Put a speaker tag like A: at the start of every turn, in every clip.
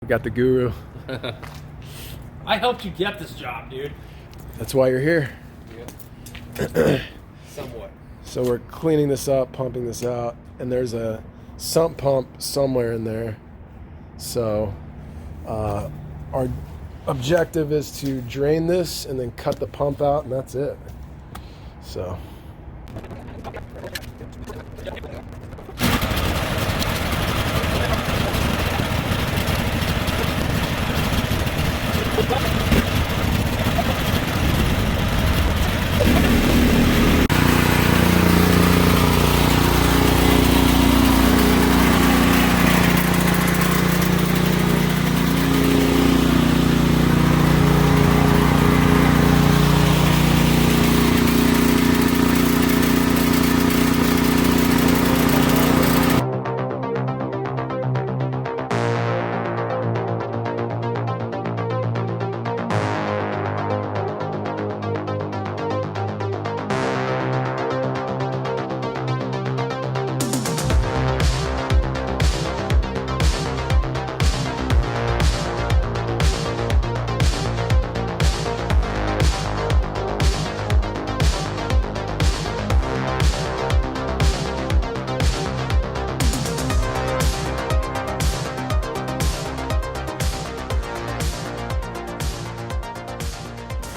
A: We got the guru.
B: I helped you get this job, dude.
A: That's why you're here.
B: Yeah. Somewhat.
A: So we're cleaning this up, pumping this out, and there's a sump pump somewhere in there. So our objective is to drain this and then cut the pump out, and that's it. So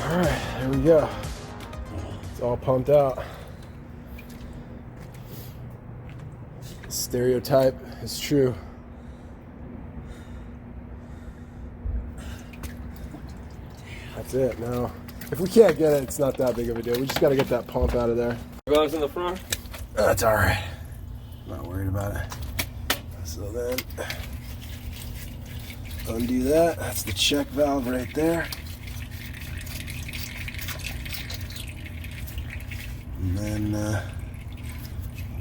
A: all right, there we go. It's all pumped out. Stereotype is true. That's it. Now, if we can't get it, it's not that big of a deal. We just got to get that pump out of there.
B: Gloves in the front?
A: That's all right. Not worried about it. So then, undo that. That's the check valve right there. And then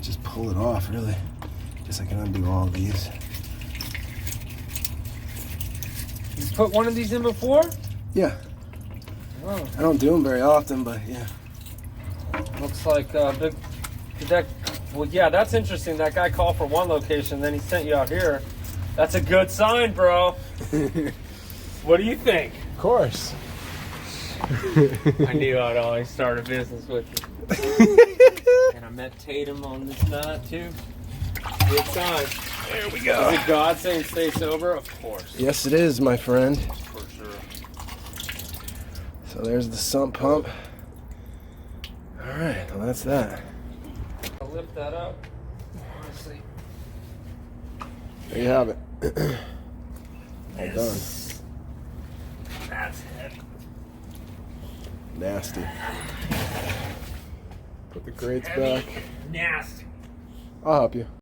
A: just pull it off, really. Guess I can undo all of these.
B: You put one of these in before?
A: Yeah.
B: Oh.
A: I don't do them very often, but yeah.
B: Looks like big. Well, yeah, that's interesting. That guy called for one location, then he sent you out here. That's a good sign, bro. What do you think?
A: Of course.
B: I knew I'd always start a business with you. And I met Tatum on this night too. Good sign.
A: There we go.
B: Is it God saying stay sober? Of course.
A: Yes, it is, my friend.
B: For sure.
A: So there's the sump pump. All right, well that's that.
B: I'll lift that up. Honestly.
A: There you have it. All done.
B: That's it.
A: Nasty. Put the grates
B: Heavy,
A: back.
B: nasty.
A: I'll help you.